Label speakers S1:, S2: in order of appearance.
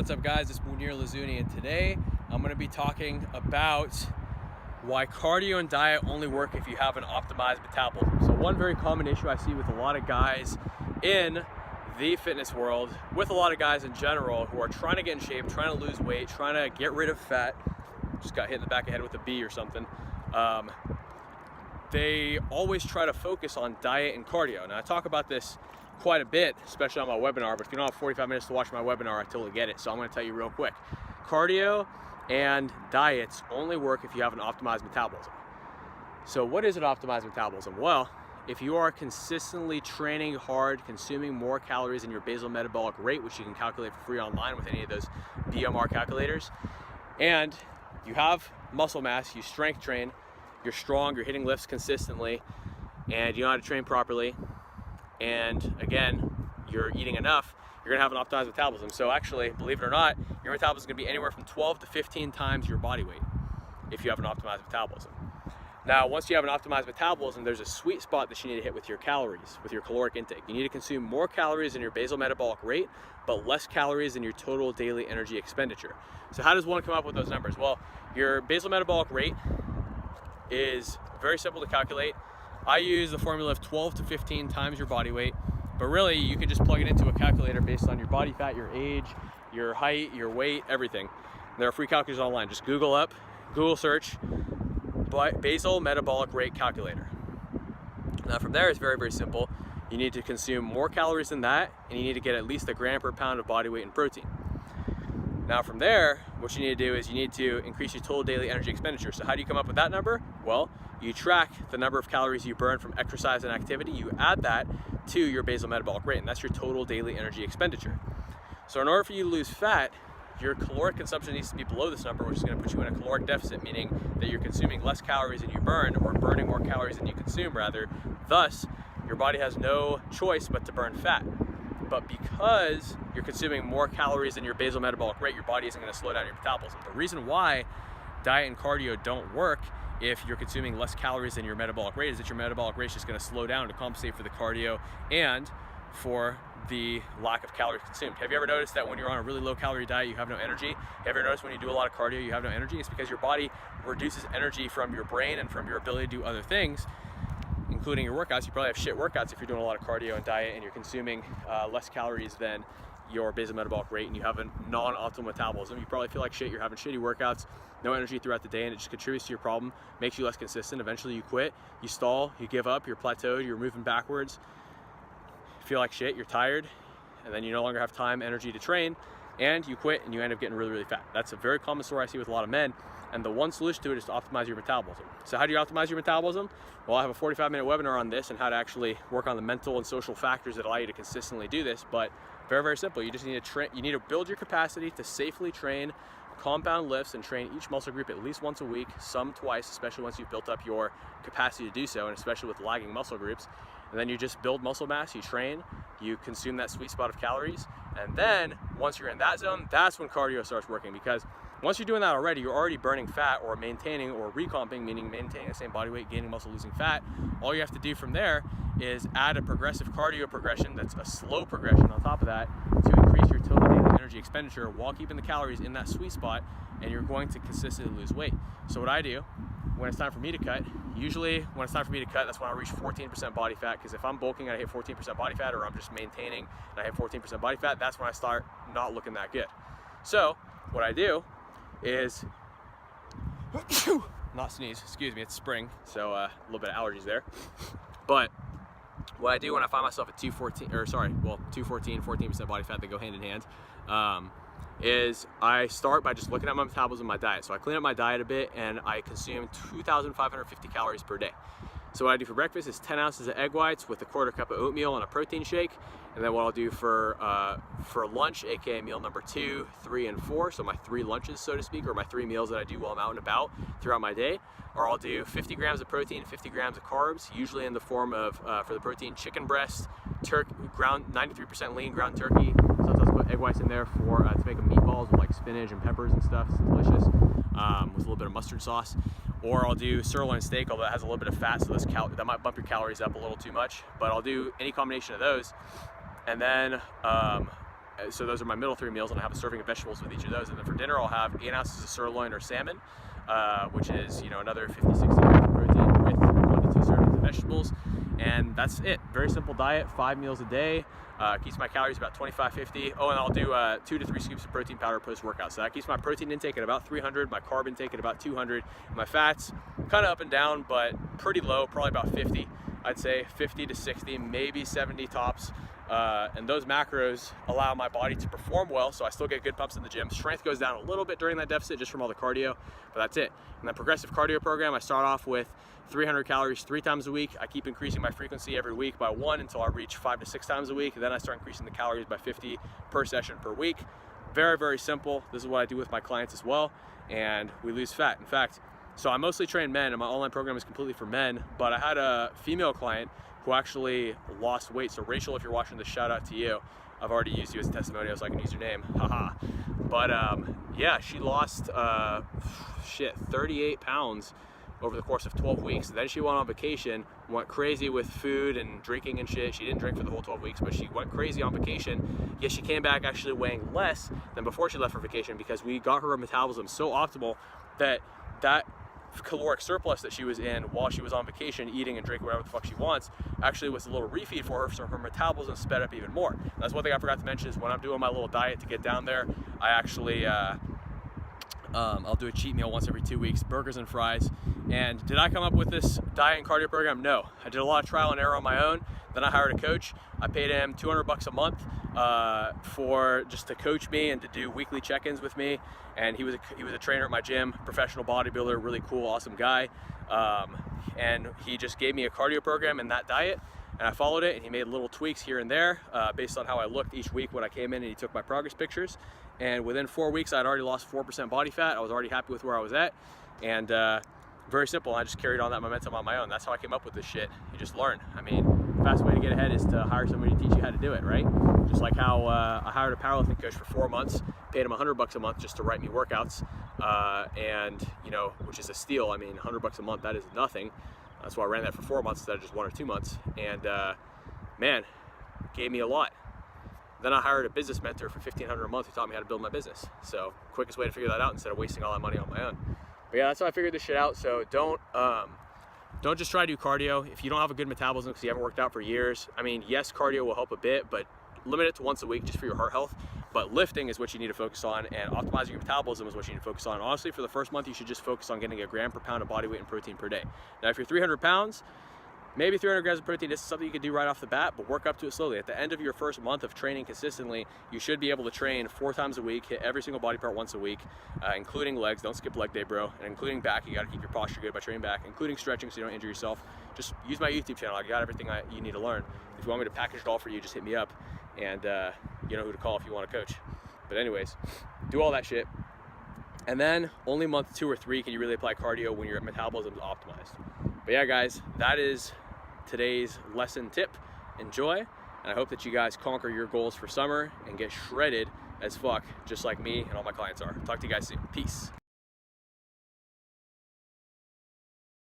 S1: what's up guys, it's Munir Lazuni, and today I'm going to be talking about why cardio and diet only work if you have an optimized metabolism. So one very common issue I see with a lot of guys in the fitness world, with a lot of guys in general who are trying to get in shape, trying to lose weight, trying to get rid of fat, just got hit in the back of the head with a bee or something, they always try to focus on diet and cardio. Now I talk about this quite a bit, especially on my webinar, but if you don't have 45 minutes to watch my webinar, I totally get it. So I'm going to tell you real quick. Cardio and diets only work if you have an optimized metabolism. So what is an optimized metabolism? Well, if you are consistently training hard, consuming more calories than your basal metabolic rate, which you can calculate for free online with any of those BMR calculators, and you have muscle mass, you strength train, you're strong, you're hitting lifts consistently, and you know how to train properly, and again, you're eating enough, you're gonna have an optimized metabolism. So actually, believe it or not, your metabolism is gonna be anywhere from 12 to 15 times your body weight if you have an optimized metabolism. Now, once you have an optimized metabolism, there's a sweet spot that you need to hit with your calories, with your caloric intake. You need to consume more calories than your basal metabolic rate, but less calories than your total daily energy expenditure. So how does one come up with those numbers? Well, your basal metabolic rate is very simple to calculate. I use the formula of 12 to 15 times your body weight, but really you can just plug it into a calculator based on your body fat, your age, your height, your weight, everything. There are free calculators online. Just Google search basal metabolic rate calculator. Now from there, it's very, very simple. You need to consume more calories than that, and you need to get at least a gram per pound of body weight in protein. Now from there, what you need to do is you need to increase your total daily energy expenditure. So how do you come up with that number? Well, you track the number of calories you burn from exercise and activity, you add that to your basal metabolic rate, and that's your total daily energy expenditure. So in order for you to lose fat, your caloric consumption needs to be below this number, which is going to put you in a caloric deficit, meaning that you're consuming less calories than you burn, or burning more calories than you consume rather. Thus, your body has no choice but to burn fat. But because you're consuming more calories than your basal metabolic rate, your body isn't going to slow down your metabolism. The reason why diet and cardio don't work if you're consuming less calories than your metabolic rate is that your metabolic rate is just going to slow down to compensate for the cardio and for the lack of calories consumed. Have you ever noticed that when you're on a really low calorie diet, you have no energy? Have you ever noticed when you do a lot of cardio, you have no energy? It's because your body reduces energy from your brain and from your ability to do other things, including your workouts. You probably have shit workouts if you're doing a lot of cardio and diet and you're consuming less calories than your basal metabolic rate, and you have a non-optimal metabolism. You probably feel like shit, you're having shitty workouts, no energy throughout the day, and it just contributes to your problem, makes you less consistent. Eventually you quit, you stall, you give up, you're plateaued, you're moving backwards, you feel like shit, you're tired, and then you no longer have time, energy to train, and you quit and you end up getting really, really fat. That's a very common story I see with a lot of men, and the one solution to it is to optimize your metabolism. So how do you optimize your metabolism? Well, I have a 45-minute webinar on this and how to actually work on the mental and social factors that allow you to consistently do this, but very, very simple. You just need to build your capacity to safely train compound lifts and train each muscle group at least once a week, some twice, especially once you've built up your capacity to do so, and especially with lagging muscle groups. And then you just build muscle mass, you train, you consume that sweet spot of calories, and then once you're in that zone, that's when cardio starts working, because once you're doing that already, you're already burning fat or maintaining or recomping, meaning maintaining the same body weight, gaining muscle, losing fat. All you have to do from there is add a progressive cardio progression that's a slow progression on top of that to increase your total daily energy expenditure while keeping the calories in that sweet spot, and you're going to consistently lose weight. So what I do when it's time for me to cut, usually when it's time for me to cut, that's when I reach 14% body fat, because if I'm bulking and I hit 14% body fat, or I'm just maintaining and I hit 14% body fat, that's when I start not looking that good. So what I do is, not sneeze, excuse me, it's spring, so a little bit of allergies there. But what I do when I find myself at 14% body fat, that go hand in hand, is I start by just looking at my metabolism, my diet. So I clean up my diet a bit and I consume 2,550 calories per day. So what I do for breakfast is 10 ounces of egg whites with a quarter cup of oatmeal and a protein shake. And then what I'll do for lunch, aka meal number 2, 3, and 4, so my 3 lunches, so to speak, or my 3 meals that I do while I'm out and about throughout my day, or I'll do 50 grams of protein, 50 grams of carbs, usually in the form of, for the protein, chicken breast, ground 93% lean ground turkey. Sometimes I'll put egg whites in there for to make them meatballs with like spinach and peppers and stuff. It's delicious, with a little bit of mustard sauce. Or I'll do sirloin steak, although it has a little bit of fat, so that might bump your calories up a little too much. But I'll do any combination of those. And then so those are my middle 3 meals, and I have a serving of vegetables with each of those. And then for dinner, I'll have 8 ounces of sirloin or salmon, which is, you know, another 50-60 grams of protein with 1 to 2 servings of vegetables. And that's it. Very simple diet, 5 meals a day. Keeps my calories about 25-50. Oh, and I'll do 2 to 3 scoops of protein powder post-workout. So that keeps my protein intake at about 300, my carb intake at about 200, my fats kind of up and down, but pretty low, probably about 50. I'd say 50 to 60, maybe 70 tops. And those macros allow my body to perform well, so I still get good pumps in the gym. Strength goes down a little bit during that deficit just from all the cardio, but that's it. And the progressive cardio program, I start off with 300 calories 3 times a week. I keep increasing my frequency every week by 1 until I reach 5 to 6 times a week. And then I start increasing the calories by 50 per session per week. Very, very simple. This is what I do with my clients as well. And we lose fat. In fact, so I mostly train men, and my online program is completely for men, but I had a female client who actually lost weight. So Rachel, if you're watching this, shout out to you. I've already used you as a testimonial, so I can use your name, haha. But yeah, she lost 38 pounds over the course of 12 weeks. Then she went on vacation, went crazy with food and drinking and shit. She didn't drink for the whole 12 weeks, but she went crazy on vacation. Yet she came back actually weighing less than before she left for vacation, because we got her metabolism so optimal that that caloric surplus that she was in while she was on vacation, eating and drinking whatever the fuck she wants, actually was a little refeed for her, so her metabolism sped up even more. That's one thing I forgot to mention, is when I'm doing my little diet to get down there, I actually I'll do a cheat meal once every 2 weeks, burgers and fries. And did I come up with this diet and cardio program? No. I did a lot of trial and error on my own. Then I hired a coach. I paid him $200 a month for just to coach me and to do weekly check-ins with me. And he was a trainer at my gym, professional bodybuilder, really cool, awesome guy. And he just gave me a cardio program and that diet, and I followed it, and he made little tweaks here and there based on how I looked each week when I came in, and he took my progress pictures. And within 4 weeks, I'd already lost 4% body fat. I was already happy with where I was at. And very simple. I just carried on that momentum on my own. That's how I came up with this shit. You just learn. I mean, the fastest way to get ahead is to hire somebody to teach you how to do it, right? Just like how I hired a powerlifting coach for 4 months, paid him $100 a month just to write me workouts, and you know, which is a steal. I mean, $100 a month, that is nothing. That's why I ran that for 4 months instead of just 1 or 2 months. And man, gave me a lot. Then I hired a business mentor for $1,500 a month who taught me how to build my business. So quickest way to figure that out instead of wasting all that money on my own. But yeah, that's how I figured this shit out. So don't just try to do cardio if you don't have a good metabolism because you haven't worked out for years. I mean, yes, cardio will help a bit, but limit it to once a week just for your heart health. But lifting is what you need to focus on, and optimizing your metabolism is what you need to focus on. Honestly, for the first month, you should just focus on getting a gram per pound of body weight and protein per day. Now, if you're 300 pounds, maybe 300 grams of protein, this is something you can do right off the bat, but work up to it slowly. At the end of your first month of training consistently, you should be able to train 4 times a week, hit every single body part once a week, including legs. Don't skip leg day, bro. And including back, you gotta keep your posture good by training back, including stretching so you don't injure yourself. Just use my YouTube channel. I got everything you need to learn. If you want me to package it all for you, just hit me up, and you know who to call if you want a coach. But anyways, do all that shit. And then only month 2 or 3 can you really apply cardio when your metabolism is optimized. But yeah, guys, that is today's lesson tip. Enjoy, and I hope that you guys conquer your goals for summer and get shredded as fuck, just like me and all my clients are. Talk to you guys soon. Peace.